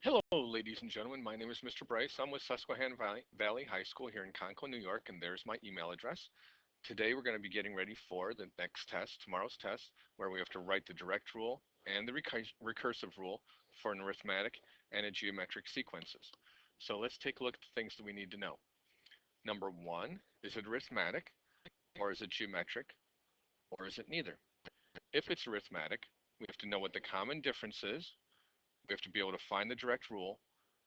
Hello, ladies and gentlemen. My name is Mr. Bryce. I'm with Susquehanna Valley High School here in Conco, New York, and there's my email address. Today we're going to be getting ready for the next test, tomorrow's test, where we have to write the direct rule and the recursive rule for an arithmetic and a geometric sequences. So let's take a look at the things that we need to know. Number one, is it arithmetic, or is it geometric, or is it neither? If it's arithmetic, we have to know what the common difference is. We have to be able to find the direct rule.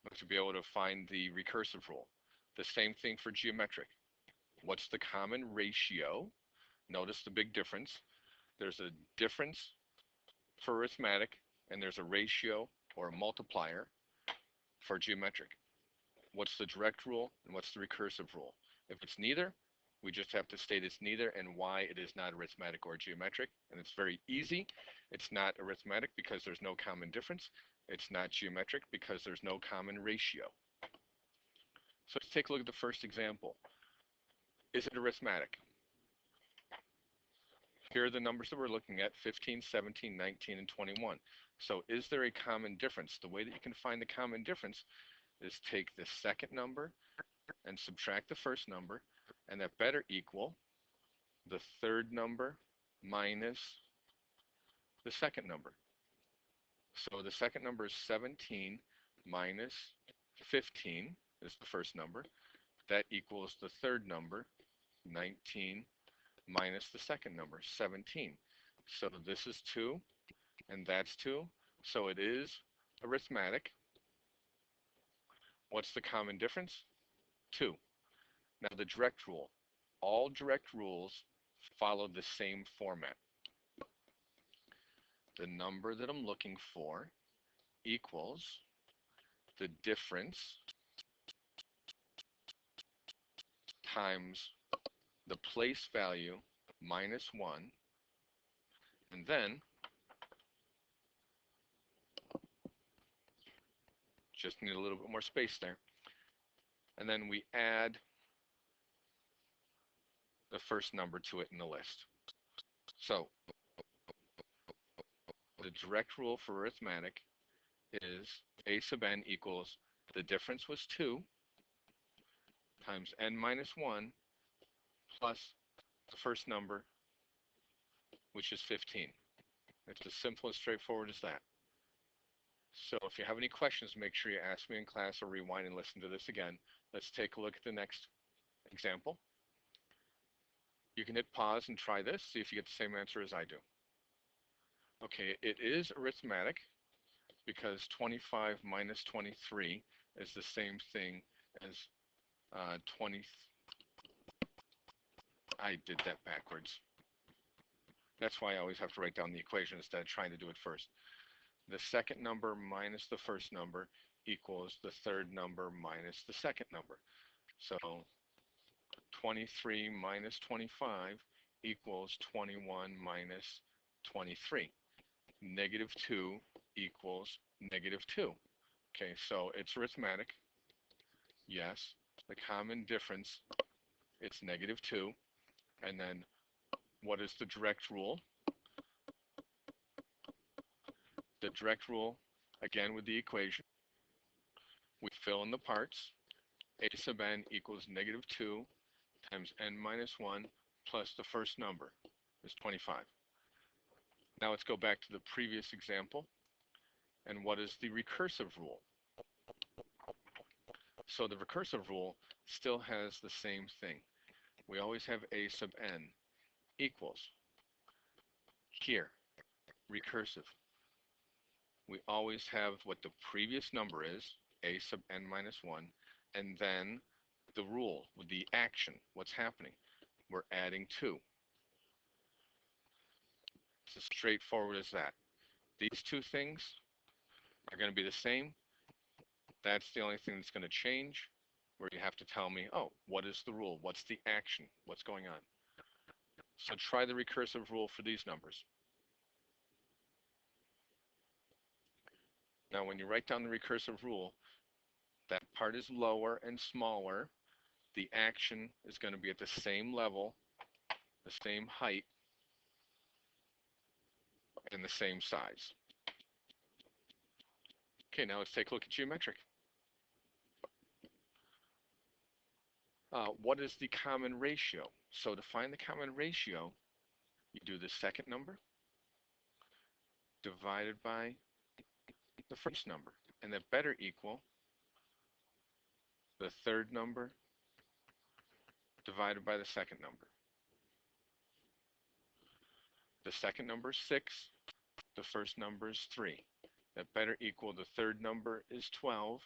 We have to be able to find the recursive rule. The same thing for geometric. What's the common ratio? Notice the big difference. There's a difference for arithmetic, and there's a ratio or a multiplier for geometric. What's the direct rule, and what's the recursive rule? If it's neither, we just have to state it's neither and why it is not arithmetic or geometric. And it's very easy. It's not arithmetic because there's no common difference. It's not geometric because there's no common ratio. So let's take a look at the first example. Is it arithmetic? Here are the numbers that we're looking at, 15, 17, 19, and 21. So is there a common difference? The way that you can find the common difference is take the second number and subtract the first number, and that better equal the third number minus the second number. So the second number is 17 minus 15 is the first number. That equals the third number, 19 minus the second number, 17. So this is 2, and that's 2. So it is arithmetic. What's the common difference? 2. Now the direct rule. All direct rules follow the same format. The number that I'm looking for equals the difference times the place value minus 1, and then just need a little bit more space there. And then we add the first number to it in the list. So the direct rule for arithmetic is a sub n equals the difference was 2 times n minus 1 plus the first number, which is 15. It's as simple and straightforward as that. So if you have any questions, make sure you ask me in class or rewind and listen to this again. Let's take a look at the next example. You can hit pause and try this, see if you get the same answer as I do. Okay, it is arithmetic because 25 minus 23 is the same thing as 20. I did that backwards. That's why I always have to write down the equation instead of trying to do it first. The second number minus the first number equals the third number minus the second number. So 23 minus 25 equals 21 minus 23. Negative 2 equals negative 2. Okay, so it's arithmetic. Yes. The common difference, it's negative 2. And then what is the direct rule? The direct rule, again with the equation, we fill in the parts. A sub n equals negative 2 times n minus 1 plus the first number is 25. Now let's go back to the previous example. And what is the recursive rule? So the recursive rule still has the same thing. We always have a sub n equals, here, recursive. We always have what the previous number is, a sub n minus 1, and then the rule, with the action, what's happening. We're adding 2. It's as straightforward as that. These two things are going to be the same. That's the only thing that's going to change, where you have to tell me, oh, what is the rule? What's the action? What's going on? So try the recursive rule for these numbers. Now, when you write down the recursive rule, that part is lower and smaller. The action is going to be at the same level, the same height, and the same size. Okay, now let's take a look at geometric. What is the common ratio? So to find the common ratio, you do the second number divided by the first number, and that better equal the third number divided by the second number. The second number is 6, the first number is 3. That better equal the third number is 12,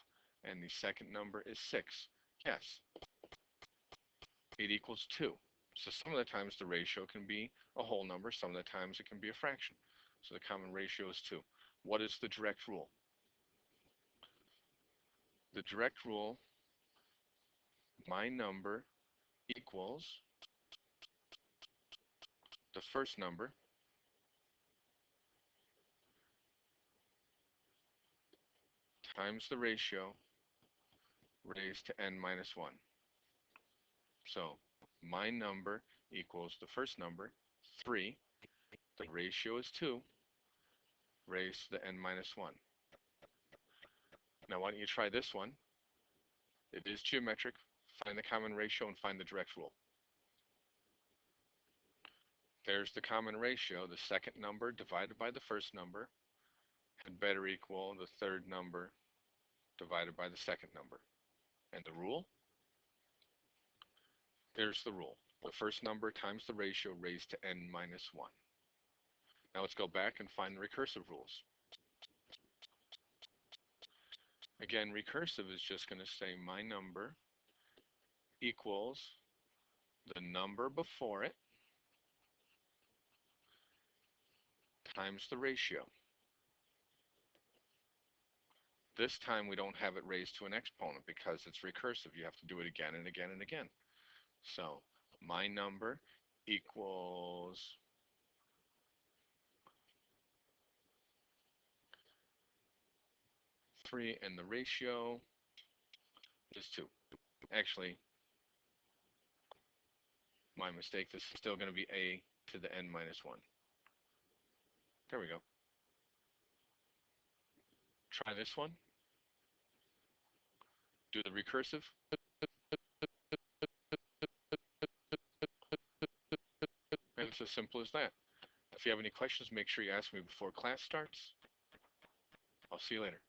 and the second number is 6. Yes, it equals 2. So some of the times the ratio can be a whole number, some of the times it can be a fraction. So the common ratio is 2. What is the direct rule? The direct rule, my number equals the first number times the ratio raised to n minus 1. So my number equals the first number, 3. The ratio is 2 raised to the n minus 1. Now why don't you try this one? It is geometric. Find the common ratio and find the direct rule. There's the common ratio. The second number divided by the first number had better equal the third number divided by the second number. And the rule? There's the rule. The first number times the ratio raised to n minus 1. Now let's go back and find the recursive rules. Again, recursive is just going to say my number equals the number before it times the ratio. This time we don't have it raised to an exponent because it's recursive. You have to do it again and again and again. So my number equals 3 and the ratio is 2. Actually, my mistake, this is still going to be a to the n minus 1. There we go. Try this one. Do the recursive. And it's as simple as that. If you have any questions, make sure you ask me before class starts. I'll see you later.